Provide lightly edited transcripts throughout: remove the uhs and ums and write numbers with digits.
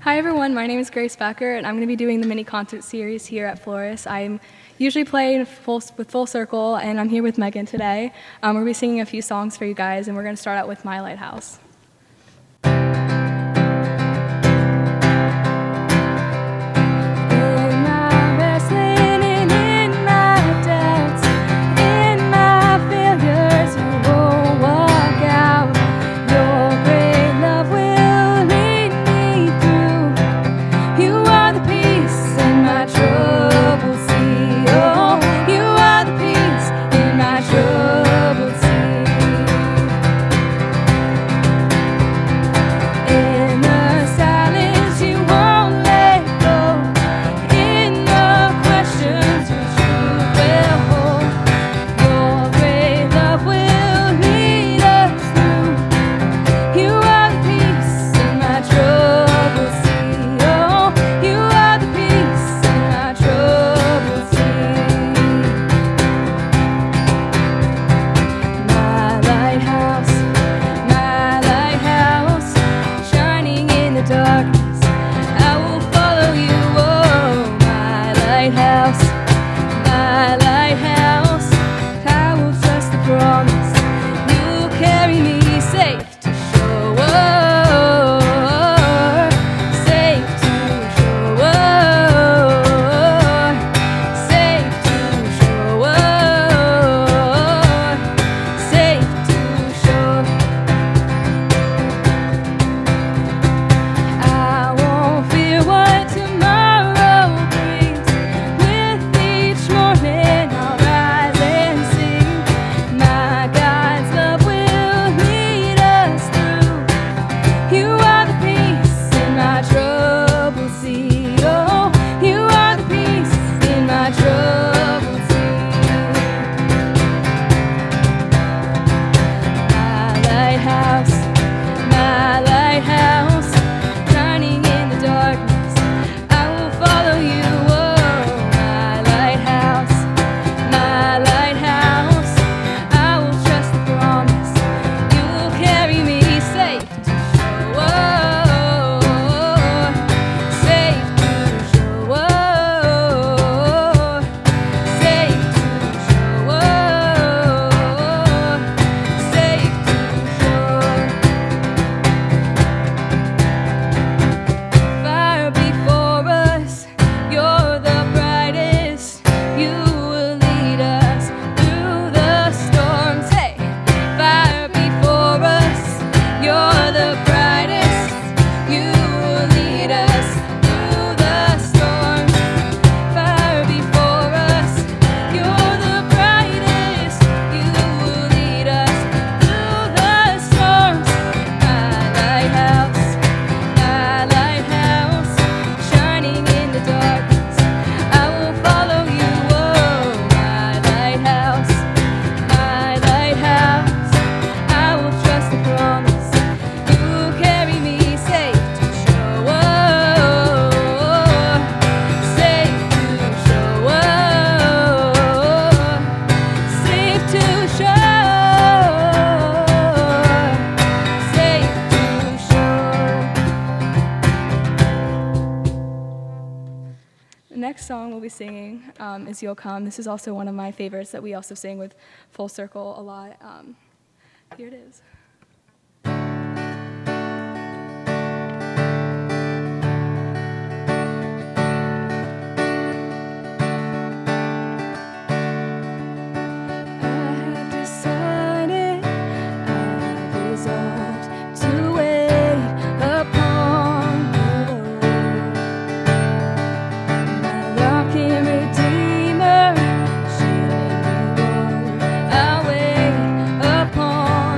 Hi everyone, my name is Grace Becker and I'm going to be doing the mini concert series here at Floris. I'm usually playing with Full Circle and I'm here with Megan today. We're going to be singing a few songs for you guys and we're going to start out with My Lighthouse. The next song we'll be singing is You'll Come. This is also one of my favorites that we also sing with Full Circle a lot. Here it is. Redeemer, she made me warm. I wait upon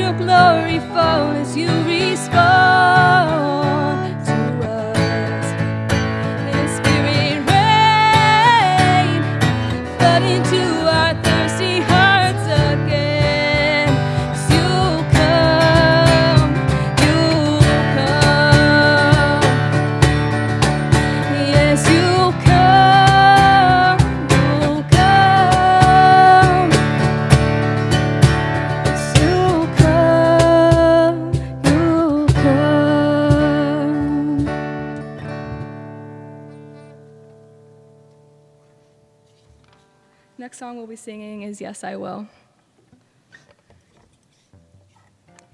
your glory fall as you respond to us. And Spirit, rain, flood into our thirsty hearts again. 'Cause you'll come, you'll come. Yes, you'll come, you'll come. Yes, you'll come, you'll come. Next song we'll be singing is Yes, I Will.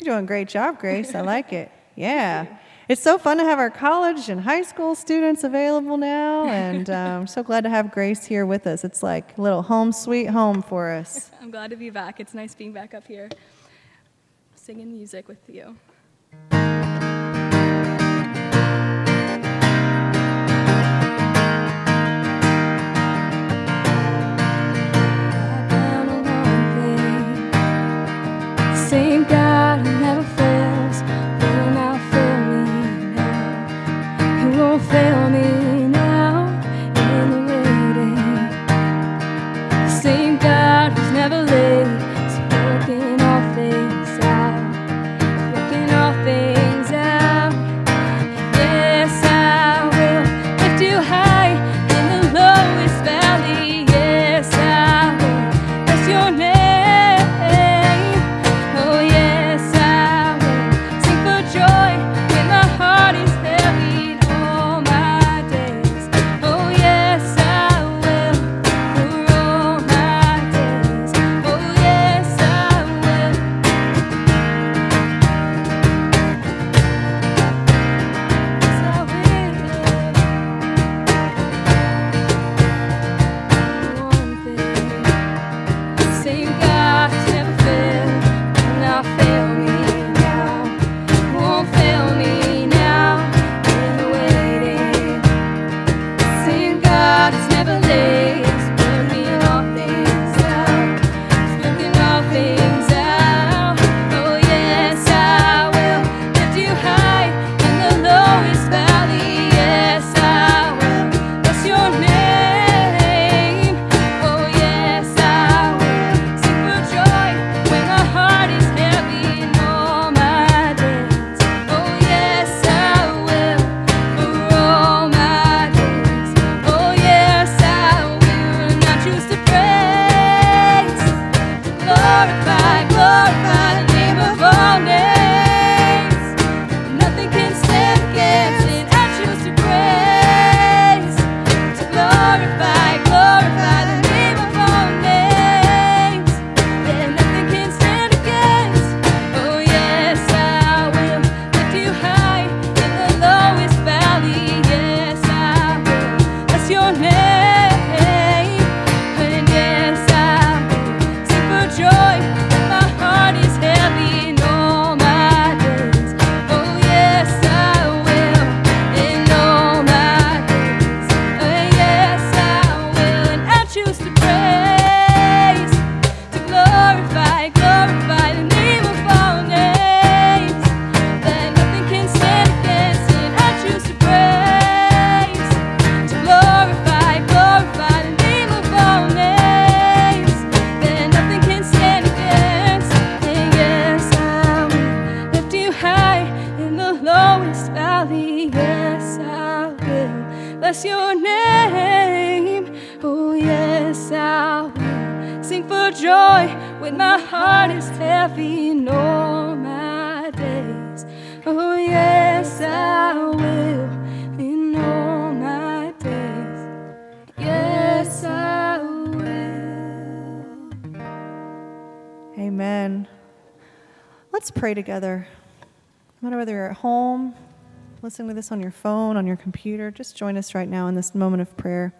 You're doing a great job, Grace. I like it. Yeah. It's so fun to have our college and high school students available now, and I'm so glad to have Grace here with us. It's like a little home sweet home for us. I'm glad to be back. It's nice being back up here, singing music with you. Same God who never fails, will not fail me now. He won't fail me now in the waiting. Same God who's never late, is working all things out, working all things out. Yes, I will lift you high in the lowest valley. Yes, I will bless your name. Oh yes, I will sing for joy when my heart is heavy all my days. Oh yes, I will for all my days. Oh yes, I will. Yes, I will. One thing. Same God has never failed, will not fail me now, won't fail me now in the waiting. Same God has never late, is working all things out, is working all things out. Oh yes, I will lift you high in the lowest valley. Yes, I will bless your name. Oh yes, I will sing for joy when my heart is heavy in all my days. Oh yes, I will for all my days. Oh yes, I will, and I choose to praise, to glorify, glorify the name of all names. Nothing can stand against it. I choose to praise, to glorify, glorify the name of all names. Yeah, nothing can stand against. Oh yes, I will lift you high in the lowest valley. Yes, I will bless your name. And yes, I will sing for joy when my heart is heavy in all my days. Oh yes, I will in all my days. Oh yes, I will, and I choose to praise, to glorify, glorify the name of all names. That nothing can stand against it. I choose to praise, to glorify, glorify the name of all names. That nothing can stand against. And yes, I will lift you high in the lowest valley. Yes, I will bless your name. Oh yes, I will sing for joy when my heart is heavy in all my days. Oh yes, I will in all my days. Yes, I will. Amen. Let's pray together. No matter whether you're at home, listening to this on your phone, on your computer, just join us right now in this moment of prayer.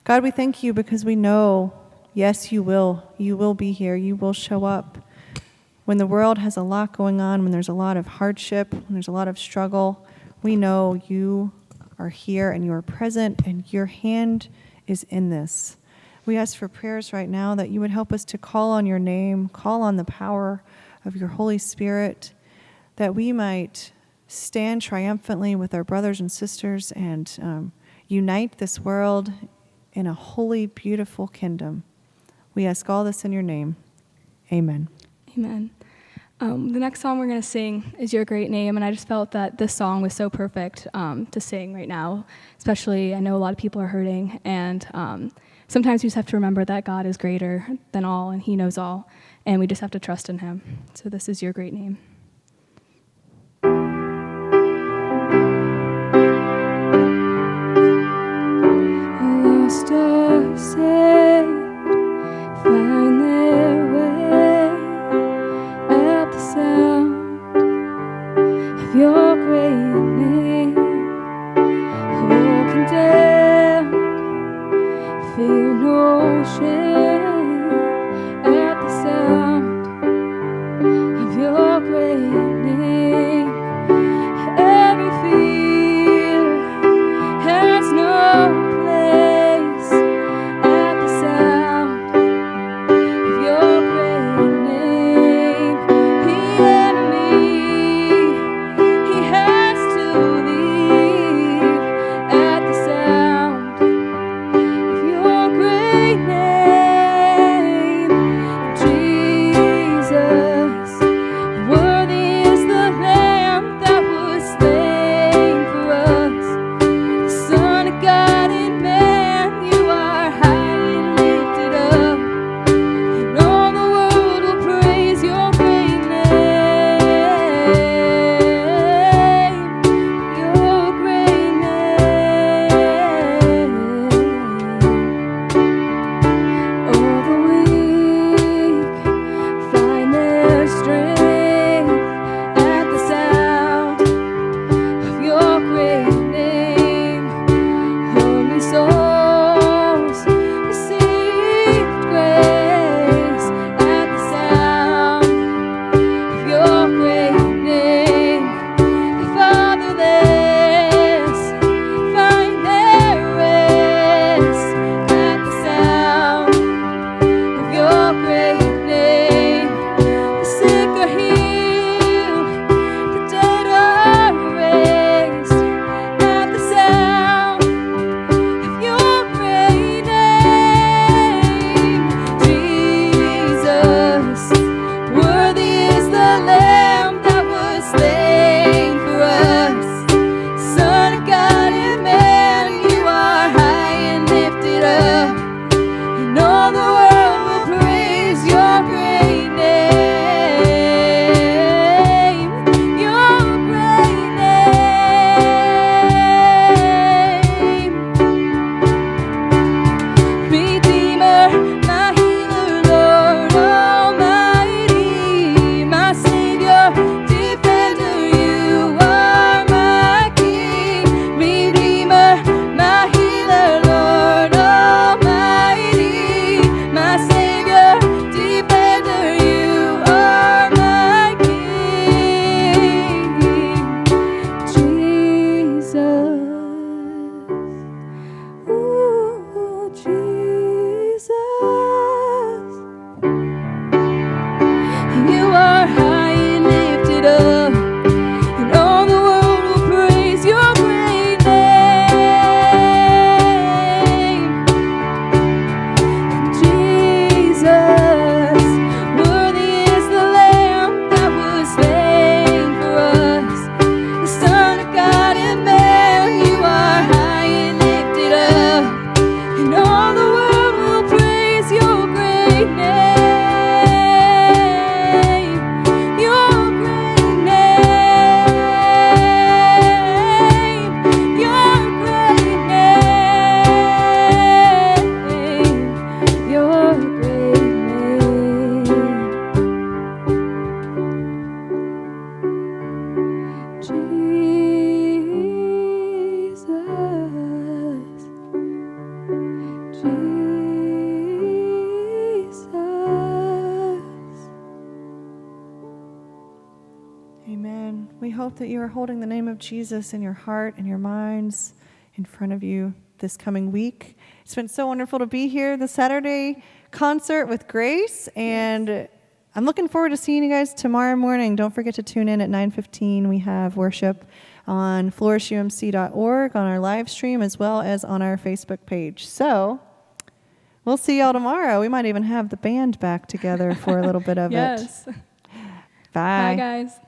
God, we thank you because we know, yes, you will. You will be here. You will show up. When the world has a lot going on, when there's a lot of hardship, when there's a lot of struggle, we know you are here and you are present and your hand is in this. We ask for prayers right now that you would help us to call on your name, call on the power of your Holy Spirit, that we might stand triumphantly with our brothers and sisters and unite this world in a holy, beautiful kingdom. We ask all this in your name. Amen. Amen. The next song we're going to sing is Your Great Name, and I just felt that this song was so perfect to sing right now, especially I know a lot of people are hurting, and sometimes we just have to remember that God is greater than all, and he knows all, and we just have to trust in him. So this is Your Great Name. Lost or saved, find their way at the sound of your great name. All condemned, feel no shame at the sound of your great name. Every fear has no place at the sound of your great name. The enemy, he has to leave at the sound of your great name. Jesus, worthy is the Lamb that was slain for us. The Son of God and man, you are high and lifted up, and all the world will praise your great name. Your great name. All the weak find their strength at the sound of your great name. Holy souls received grace at the sound of your great name. The fatherless find their rest at the sound of your great name. The sick are healed, the dead are raised at the sound of your great name. Jesus, worthy is the Lamb that was slain for us. Son of God and man, you are high and lifted up, and all the world will praise your great name. Your great name. Redeemer, my healer, Lord Almighty, my Savior, defender, you are my King. Redeemer, my healer, Lord Almighty, my Savior, defender, you are my King. Jesus. Ooh, Jesus, you are high and lifted up, and all the world will praise your great name. Jesus, worthy is the Lamb that was slain for us. The Son of God and man, you are high and lifted up, and all the world will praise your great name. Your great name. Your great name. Your great name. Jesus. Jesus. Amen. We hope that you are holding the name of Jesus in your heart and your minds in front of you this coming week. It's been so wonderful to be here. The Saturday concert with Grace, and I'm looking forward to seeing you guys tomorrow morning. Don't forget to tune in at 9:15. We have worship on florisumc.org on our live stream as well as on our Facebook page. So we'll see y'all tomorrow. We might even have the band back together for a little bit of it. Yes. Bye. Bye, guys.